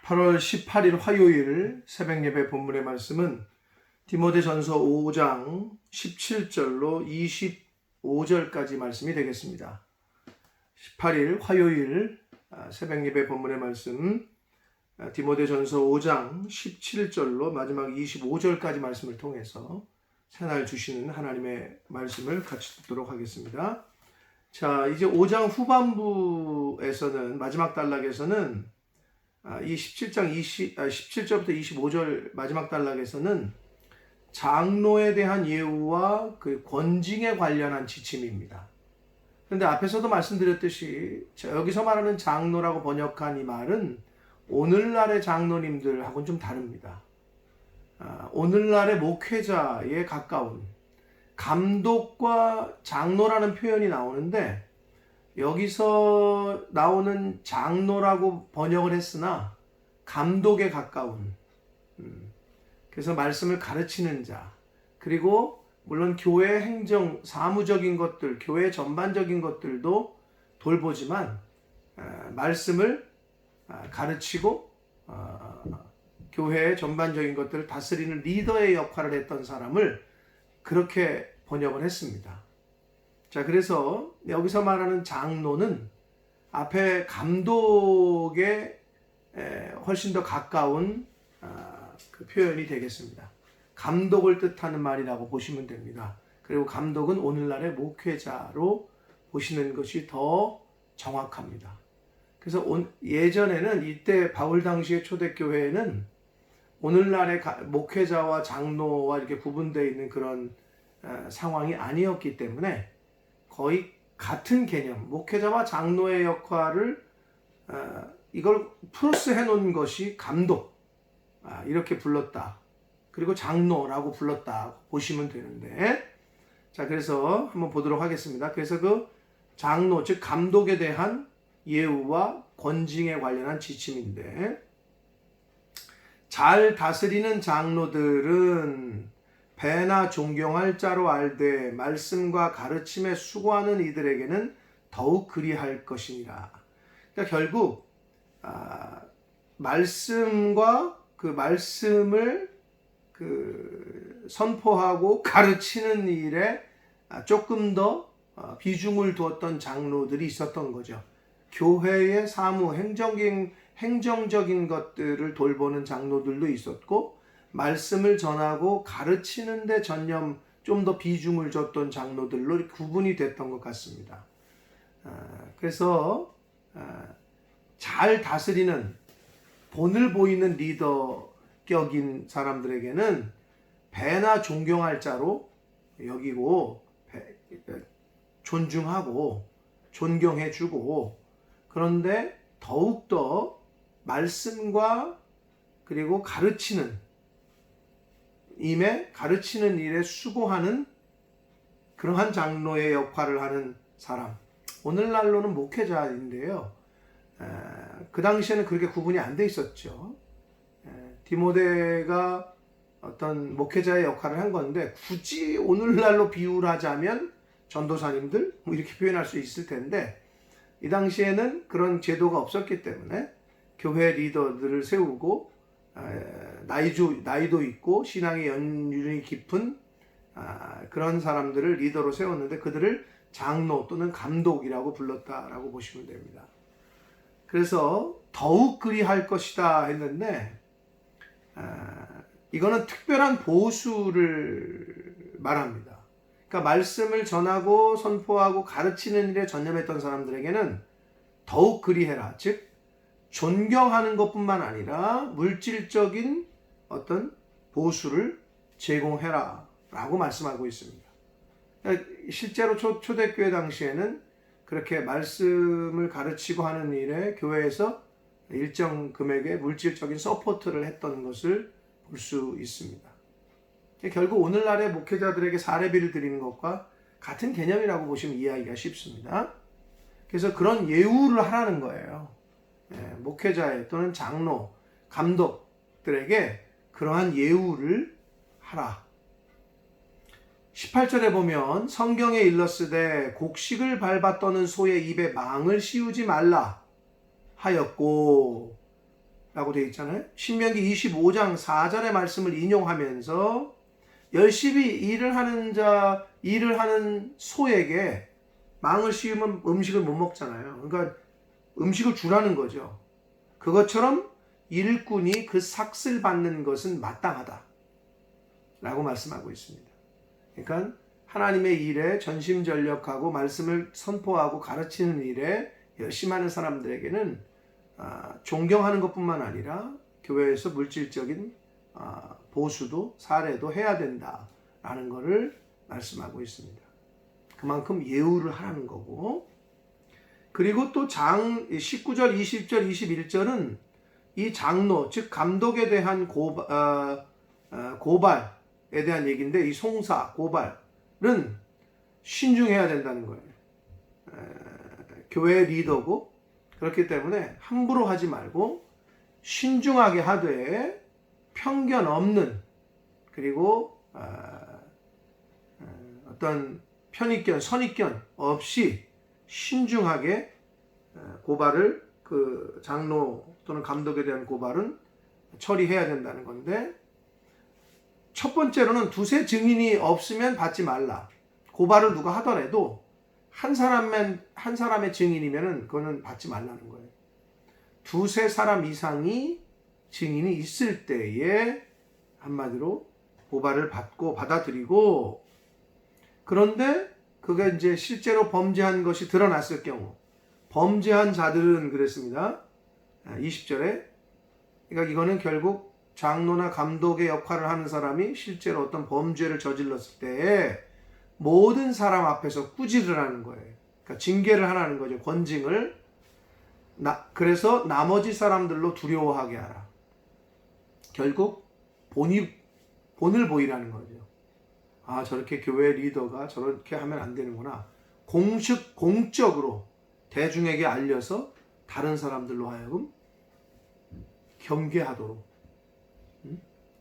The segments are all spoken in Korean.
8월 18일 화요일 새벽예배 본문의 말씀은 디모데전서 5장 17절로 25절까지 말씀이 되겠습니다. 18일 화요일 새벽예배 본문의 말씀 디모데전서 5장 17절로 마지막 25절까지 말씀을 통해서 새날 주시는 하나님의 말씀을 같이 듣도록 하겠습니다. 자, 이제 5장 후반부에서는 마지막 단락에서는 이 17절부터 25절 마지막 단락에서는 장로에 대한 예우와 그 권징에 관련한 지침입니다. 그런데 앞에서도 말씀드렸듯이 여기서 말하는 장로라고 번역한 이 말은 오늘날의 장로님들하고는 좀 다릅니다. 오늘날의 목회자에 가까운 감독과 장로라는 표현이 나오는데 여기서 나오는 장로라고 번역을 했으나 감독에 가까운 그래서 말씀을 가르치는 자, 그리고 물론 교회 행정 사무적인 것들, 교회 전반적인 것들도 돌보지만 말씀을 가르치고 교회의 전반적인 것들을 다스리는 리더의 역할을 했던 사람을 그렇게 번역을 했습니다. 자, 그래서 여기서 말하는 장로는 앞에 감독에 훨씬 더 가까운 그 표현이 되겠습니다. 감독을 뜻하는 말이라고 보시면 됩니다. 그리고 감독은 오늘날의 목회자로 보시는 것이 더 정확합니다. 그래서 예전에는 이때 바울 당시의 초대교회에는 오늘날의 목회자와 장로와 이렇게 구분되어 있는 그런 상황이 아니었기 때문에 거의 같은 개념, 목회자와 장로의 역할을 이걸 플러스 해놓은 것이 감독, 이렇게 불렀다. 그리고 장로라고 불렀다 보시면 되는데, 자, 그래서 한번 보도록 하겠습니다. 그래서 그 장로, 즉 감독에 대한 예우와 권징에 관련한 지침인데, 잘 다스리는 장로들은 배나 존경할 자로 알되 말씀과 가르침에 수고하는 이들에게는 더욱 그리할 것이니라. 그러니까 결국 말씀과 그 말씀을 선포하고 가르치는 일에 조금 더 비중을 두었던 장로들이 있었던 거죠. 교회의 사무, 행정적인 것들을 돌보는 장로들도 있었고, 말씀을 전하고 가르치는 데 전념 좀 더 비중을 줬던 장로들로 구분이 됐던 것 같습니다. 그래서 잘 다스리는 본을 보이는 리더격인 사람들에게는 배나 존경할 자로 여기고 존중하고 존경해주고, 그런데 더욱더 말씀과 그리고 가르치는 일에 수고하는 그러한 장로의 역할을 하는 사람, 오늘날로는 목회자인데요. 그 당시에는 그렇게 구분이 안 돼 있었죠. 디모데가 어떤 목회자의 역할을 한 건데, 굳이 오늘날로 비유를 하자면 전도사님들 이렇게 표현할 수 있을 텐데, 이 당시에는 그런 제도가 없었기 때문에 교회 리더들을 세우고 나이도 있고 신앙의 연륜이 깊은 그런 사람들을 리더로 세웠는데 그들을 장로 또는 감독이라고 불렀다라고 보시면 됩니다. 그래서 더욱 그리할 것이다 했는데 이거는 특별한 보수를 말합니다. 그러니까 말씀을 전하고 선포하고 가르치는 일에 전념했던 사람들에게는 더욱 그리해라. 즉 존경하는 것뿐만 아니라 물질적인 어떤 보수를 제공해라 라고 말씀하고 있습니다. 실제로 초대교회 당시에는 그렇게 말씀을 가르치고 하는 일에 교회에서 일정 금액의 물질적인 서포트를 했던 것을 볼 수 있습니다. 결국 오늘날의 목회자들에게 사례비를 드리는 것과 같은 개념이라고 보시면 이해하기가 쉽습니다. 그래서 그런 예우를 하라는 거예요. 목회자의 또는 장로, 감독들에게 그러한 예우를 하라. 18절에 보면 성경에 일렀으되 곡식을 밟아 떠는 소의 입에 망을 씌우지 말라 하였고 라고 되어 있잖아요. 신명기 25장 4절의 말씀을 인용하면서 열심히 일을 하는 소에게 망을 씌우면 음식을 못 먹잖아요. 그러니까 음식을 주라는 거죠. 그것처럼 일꾼이 그 삭슬 받는 것은 마땅하다 라고 말씀하고 있습니다. 그러니까 하나님의 일에 전심전력하고 말씀을 선포하고 가르치는 일에 열심히 하는 사람들에게는 존경하는 것뿐만 아니라 교회에서 물질적인 보수도 사례도 해야 된다라는 것을 말씀하고 있습니다. 그만큼 예우를 하라는 거고, 그리고 또 19절, 20절, 21절은 이 장로, 즉 감독에 대한 고발에 대한 얘기인데, 이 송사, 고발은 신중해야 된다는 거예요. 교회 리더고, 그렇기 때문에 함부로 하지 말고 신중하게 하되 편견 없는, 그리고 어떤 편익견, 선입견 없이 신중하게 고발을, 그 장로 또는 감독에 대한 고발은 처리해야 된다는 건데, 첫 번째로는 두세 증인이 없으면 받지 말라. 고발을 누가 하더라도 한 사람의 증인이면은 그거는 받지 말라는 거예요. 두세 사람 이상이 증인이 있을 때에 한마디로 고발을 받고 받아들이고, 그런데 그게 이제 실제로 범죄한 것이 드러났을 경우, 범죄한 자들은 그랬습니다. 20절에. 그러니까 이거는 결국 장로나 감독의 역할을 하는 사람이 실제로 어떤 범죄를 저질렀을 때에 모든 사람 앞에서 꾸짖을 하는 거예요. 그러니까 징계를 하라는 거죠. 권징을. 그래서 나머지 사람들로 두려워하게 하라. 결국 본을 보이라는 거죠. 아, 저렇게 교회 리더가 저렇게 하면 안 되는구나. 공적으로 대중에게 알려서 다른 사람들로 하여금 경계하도록,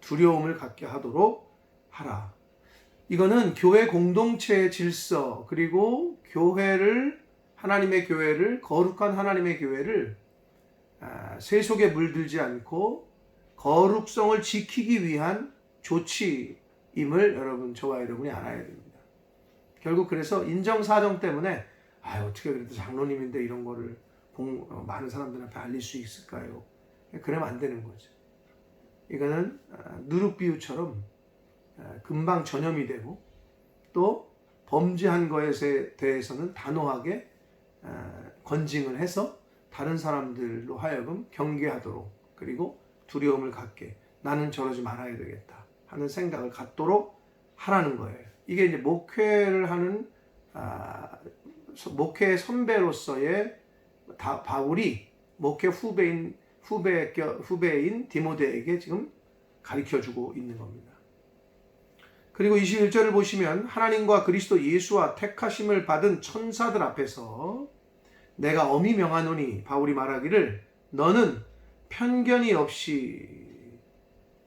두려움을 갖게 하도록 하라. 이거는 교회 공동체의 질서, 그리고 하나님의 교회를, 거룩한 하나님의 교회를 세속에 물들지 않고 거룩성을 지키기 위한 조치임을 저와 여러분이 알아야 됩니다. 결국 그래서 인정사정 때문에 어떻게 그래도 장로님인데 이런 거를 많은 사람들한테 알릴 수 있을까요? 그러면 안 되는 거죠. 이거는 누룩비유처럼 금방 전염이 되고, 또 범죄한 것에 대해서는 단호하게 권징을 해서 다른 사람들로 하여금 경계하도록, 그리고 두려움을 갖게, 나는 저러지 말아야 되겠다 하는 생각을 갖도록 하라는 거예요. 이게 이제 목회를 하는 목회 선배로서의 바울이 목회 후배인 디모데에게 지금 가르쳐주고 있는 겁니다. 그리고 21절을 보시면 하나님과 그리스도 예수와 택하심을 받은 천사들 앞에서 내가 엄히 명하노니, 바울이 말하기를 너는 편견이 없이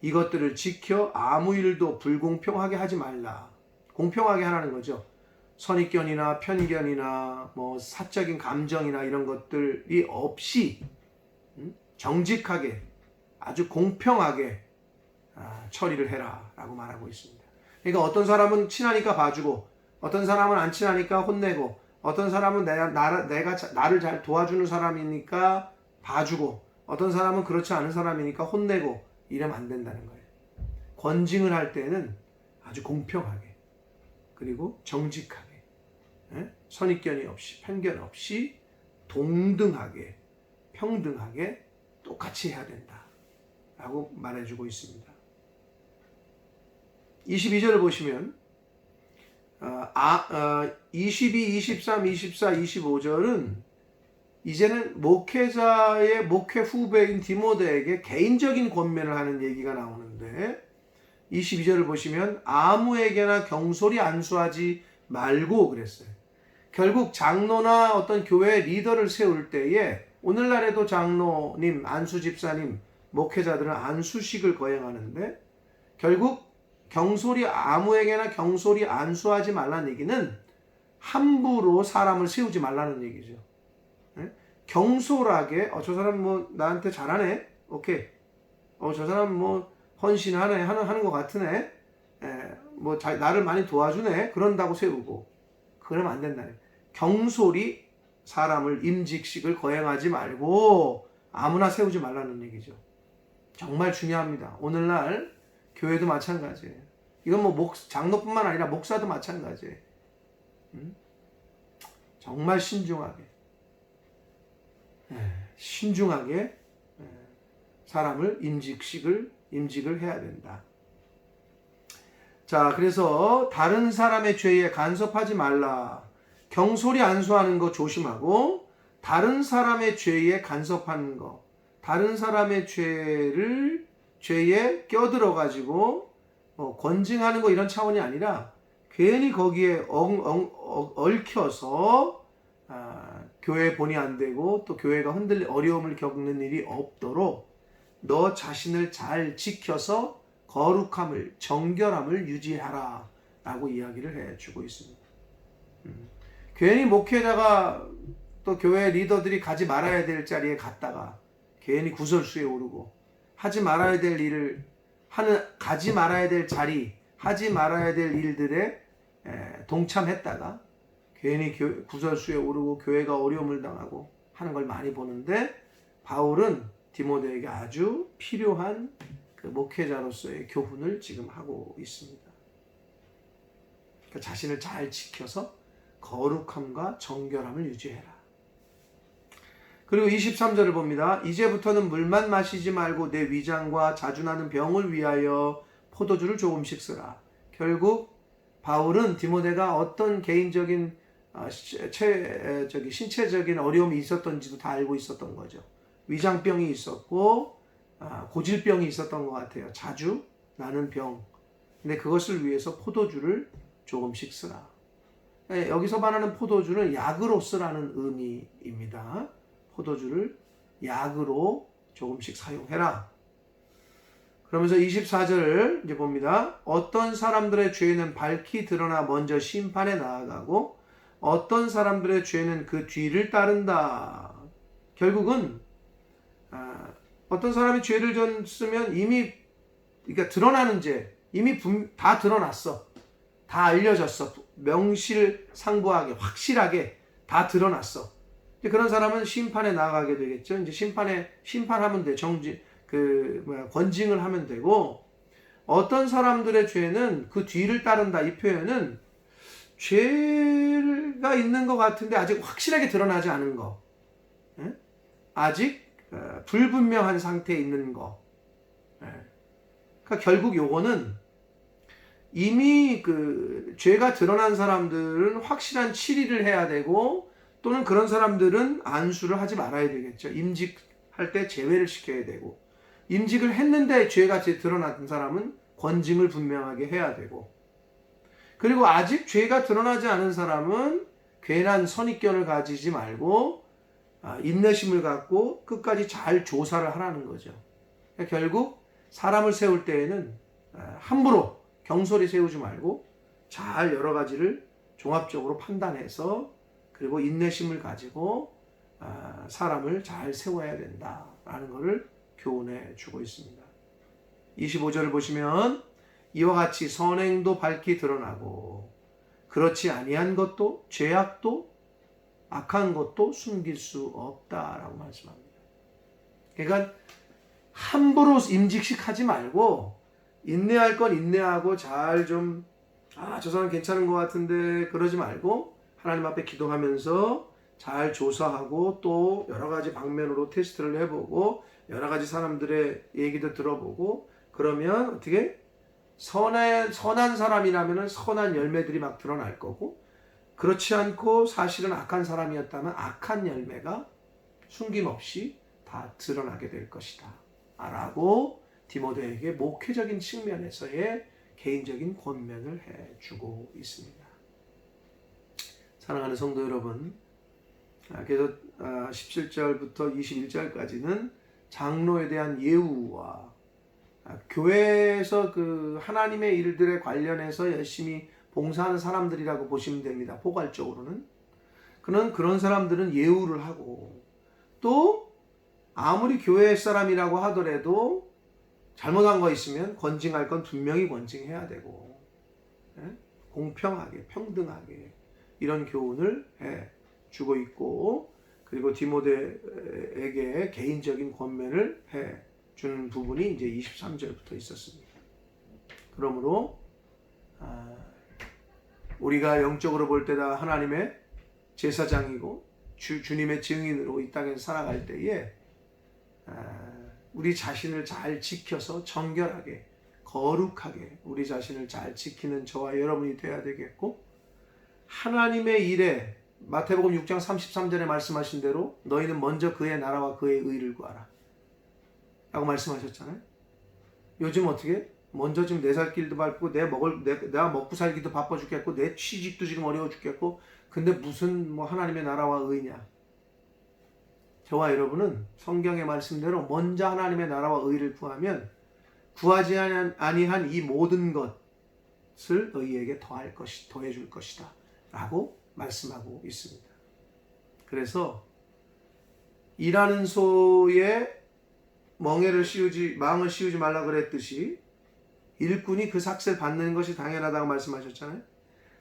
이것들을 지켜 아무 일도 불공평하게 하지 말라. 공평하게 하라는 거죠. 선입견이나 편견이나 사적인 감정이나 이런 것들이 없이 정직하게, 아주 공평하게 처리를 해라 라고 말하고 있습니다. 그러니까 어떤 사람은 친하니까 봐주고, 어떤 사람은 안 친하니까 혼내고, 어떤 사람은 나를 잘 도와주는 사람이니까 봐주고, 어떤 사람은 그렇지 않은 사람이니까 혼내고, 이러면 안 된다는 거예요. 권징을 할 때는 아주 공평하게, 그리고 정직하게, 선입견이 없이, 편견 없이 동등하게, 평등하게 똑같이 해야 된다 라고 말해주고 있습니다. 22절을 보시면 22, 23, 24, 25절은 이제는 목회자의 목회 후배인 디모데에게 개인적인 권면을 하는 얘기가 나오는데, 22절을 보시면 아무에게나 경솔히 안수하지 말고 그랬어요. 결국 장로나 어떤 교회 리더를 세울 때에, 오늘날에도 장로님, 안수집사님, 목회자들은 안수식을 거행하는데, 결국 아무에게나 경솔히 안수하지 말라는 얘기는 함부로 사람을 세우지 말라는 얘기죠. 경솔하게 저 사람 나한테 잘하네, 오케이. 저 사람 뭐 헌신하네 하는 것 같으네. 나를 많이 도와주네. 그런다고 세우고. 그러면 안 된다. 경솔히 사람을 임직식을 거행하지 말고 아무나 세우지 말라는 얘기죠. 정말 중요합니다. 오늘날 교회도 마찬가지예요. 이건 뭐 장로뿐만 아니라 목사도 마찬가지예요. 정말 신중하게 사람을 임직을 해야 된다. 자, 그래서 다른 사람의 죄에 간섭하지 말라. 경솔히 안수하는 거 조심하고, 다른 사람의 죄에 간섭하는 거, 다른 사람의 죄에 껴들어가지고 권징하는 거 이런 차원이 아니라 괜히 거기에 얽혀서 교회 본이 안 되고 또 교회가 어려움을 겪는 일이 없도록 너 자신을 잘 지켜서 거룩함을, 정결함을 유지하라 라고 이야기를 해주고 있습니다. 괜히 목회자가 또 교회 리더들이 가지 말아야 될 자리에 갔다가 괜히 구설수에 오르고 하지 말아야 될 일을 가지 말아야 될 자리, 하지 말아야 될 일들에 동참했다가 괜히 구설수에 오르고 교회가 어려움을 당하고 하는 걸 많이 보는데, 바울은 디모데에게 아주 필요한 그 목회자로서의 교훈을 지금 하고 있습니다. 그러니까 자신을 잘 지켜서 거룩함과 정결함을 유지해라. 그리고 23절을 봅니다. 이제부터는 물만 마시지 말고 내 위장과 자주 나는 병을 위하여 포도주를 조금씩 쓰라. 결국 바울은 디모데가 어떤 개인적인 신체적인 어려움이 있었던지도 다 알고 있었던 거죠. 위장병이 있었고 고질병이 있었던 것 같아요. 자주 나는 병. 근데 그것을 위해서 포도주를 조금씩 쓰라. 여기서 말하는 포도주는 약으로 쓰라는 의미입니다. 포도주를 약으로 조금씩 사용해라. 그러면서 24절을 이제 봅니다. 어떤 사람들의 죄는 밝히 드러나 먼저 심판에 나아가고 어떤 사람들의 죄는 그 뒤를 따른다. 결국은 어떤 사람이 죄를 졌으면 이미 그러니까 드러나는 죄 이미 다 드러났어. 다 알려졌어. 명실상부하게 확실하게 다 드러났어. 그런 사람은 심판에 나아가게 되겠죠. 이제 심판하면 돼. 권징을 하면 되고, 어떤 사람들의 죄는 그 뒤를 따른다. 이 표현은 죄가 있는 것 같은데 아직 확실하게 드러나지 않은 거, 아직 불분명한 상태에 있는 거. 그러니까 결국 요거는 이미 그 죄가 드러난 사람들은 확실한 치리를 해야 되고, 또는 그런 사람들은 안수를 하지 말아야 되겠죠. 임직할 때 제외를 시켜야 되고, 임직을 했는데 죄가 드러난 사람은 권징을 분명하게 해야 되고, 그리고 아직 죄가 드러나지 않은 사람은 괜한 선입견을 가지지 말고 인내심을 갖고 끝까지 잘 조사를 하라는 거죠. 그러니까 결국 사람을 세울 때에는 함부로 경솔히 세우지 말고 잘 여러 가지를 종합적으로 판단해서 그리고 인내심을 가지고 사람을 잘 세워야 된다라는 것을 교훈해 주고 있습니다. 25절을 보시면 이와 같이 선행도 밝히 드러나고 그렇지 아니한 것도 죄악도 악한 것도 숨길 수 없다라고 말씀합니다. 그러니까 함부로 임직식 하지 말고 인내할 건 인내하고 잘 좀 저 사람 괜찮은 것 같은데 그러지 말고 하나님 앞에 기도하면서 잘 조사하고 또 여러 가지 방면으로 테스트를 해보고 여러 가지 사람들의 얘기도 들어보고 그러면 어떻게 선한 사람이라면 선한 열매들이 막 드러날 거고, 그렇지 않고 사실은 악한 사람이었다면 악한 열매가 숨김없이 다 드러나게 될 것이다 라고 디모데에게 목회적인 측면에서의 개인적인 권면을 해주고 있습니다. 사랑하는 성도 여러분, 그래서 17절부터 21절까지는 장로에 대한 예우와 교회에서 그 하나님의 일들에 관련해서 열심히 봉사하는 사람들이라고 보시면 됩니다. 포괄적으로는 그런 사람들은 예우를 하고 또 아무리 교회 사람이라고 하더라도 잘못한 거 있으면 권징할 건 분명히 권징해야 되고, 공평하게 평등하게 이런 교훈을 주고 있고, 그리고 디모데에게 개인적인 권면을 해준 부분이 이제 23절부터 있었습니다. 그러므로 우리가 영적으로 볼 때 다 하나님의 제사장이고 주님의 증인으로 이 땅에서 살아갈 때에 우리 자신을 잘 지켜서 정결하게 거룩하게 우리 자신을 잘 지키는 저와 여러분이 되어야 되겠고, 하나님의 일에 마태복음 6장 33절에 말씀하신 대로 너희는 먼저 그의 나라와 그의 의를 구하라 라고 말씀하셨잖아요. 요즘 어떻게? 먼저 지금 내 살 길도 바쁘고 내가 먹고 살기도 바빠 죽겠고 내 취직도 지금 어려워 죽겠고, 근데 무슨 하나님의 나라와 의냐? 저와 여러분은 성경의 말씀대로 먼저 하나님의 나라와 의를 구하면 구하지 아니한 이 모든 것을 너희에게 더해줄 것이다 라고 말씀하고 있습니다. 그래서 일하는 소에 망을 씌우지 말라 그랬듯이 일꾼이 그 삭슬 받는 것이 당연하다고 말씀하셨잖아요.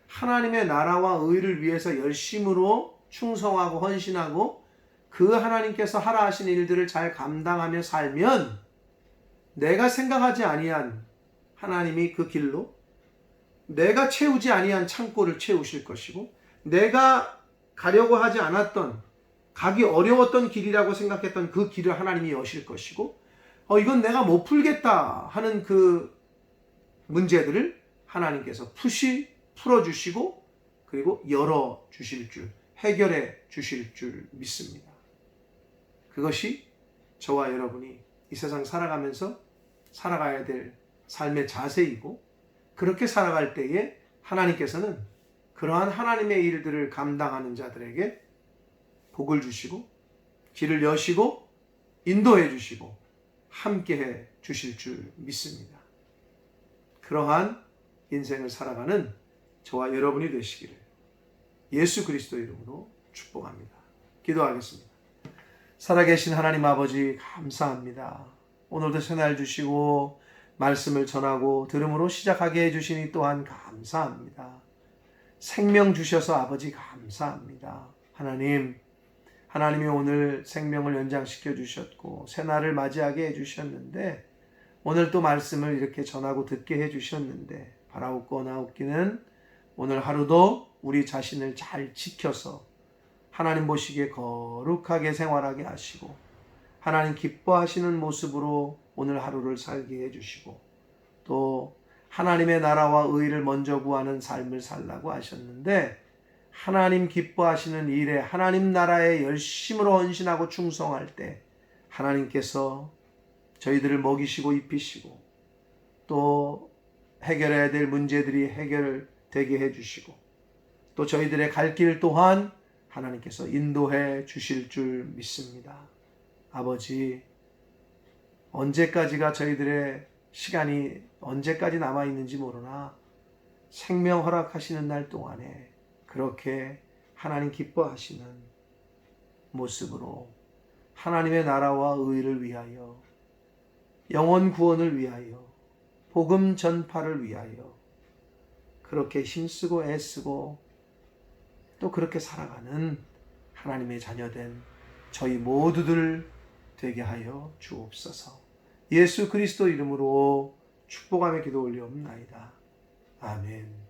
하나님의 나라와 의를 위해서 열심으로 충성하고 헌신하고 그 하나님께서 하라 하신 일들을 잘 감당하며 살면 내가 생각하지 아니한 하나님이 그 길로 내가 채우지 아니한 창고를 채우실 것이고, 내가 가려고 하지 않았던 가기 어려웠던 길이라고 생각했던 그 길을 하나님이 여실 것이고, 이건 내가 못 풀겠다 하는 그 문제들을 하나님께서 풀어주시고 그리고 열어주실 줄, 해결해 주실 줄 믿습니다. 그것이 저와 여러분이 이 세상 살아가면서 살아가야 될 삶의 자세이고, 그렇게 살아갈 때에 하나님께서는 그러한 하나님의 일들을 감당하는 자들에게 복을 주시고 길을 여시고 인도해 주시고 함께해 주실 줄 믿습니다. 그러한 인생을 살아가는 저와 여러분이 되시기를 예수 그리스도 이름으로 축복합니다. 기도하겠습니다. 살아계신 하나님 아버지, 감사합니다. 오늘도 새날 주시고 말씀을 전하고 들음으로 시작하게 해주시니 또한 감사합니다. 생명 주셔서 아버지 감사합니다. 하나님이 오늘 생명을 연장시켜 주셨고 새날을 맞이하게 해주셨는데, 오늘 또 말씀을 이렇게 전하고 듣게 해주셨는데, 바라옵고나옵기는 오늘 하루도 우리 자신을 잘 지켜서 하나님 보시기에 거룩하게 생활하게 하시고 하나님 기뻐하시는 모습으로 오늘 하루를 살게 해주시고, 또 하나님의 나라와 의를 먼저 구하는 삶을 살라고 하셨는데, 하나님 기뻐하시는 일에 하나님 나라에 열심으로 헌신하고 충성할 때 하나님께서 저희들을 먹이시고 입히시고 또 해결해야 될 문제들이 해결되게 해주시고 또 저희들의 갈 길 또한 하나님께서 인도해 주실 줄 믿습니다. 아버지, 언제까지가 저희들의 시간이 언제까지 남아있는지 모르나 생명 허락하시는 날 동안에 그렇게 하나님 기뻐하시는 모습으로 하나님의 나라와 의를 위하여, 영혼 구원을 위하여, 복음 전파를 위하여 그렇게 힘쓰고 애쓰고 또 그렇게 살아가는 하나님의 자녀된 저희 모두들 되게 하여 주옵소서. 예수 그리스도 이름으로 축복하며 기도 올리옵나이다. 아멘.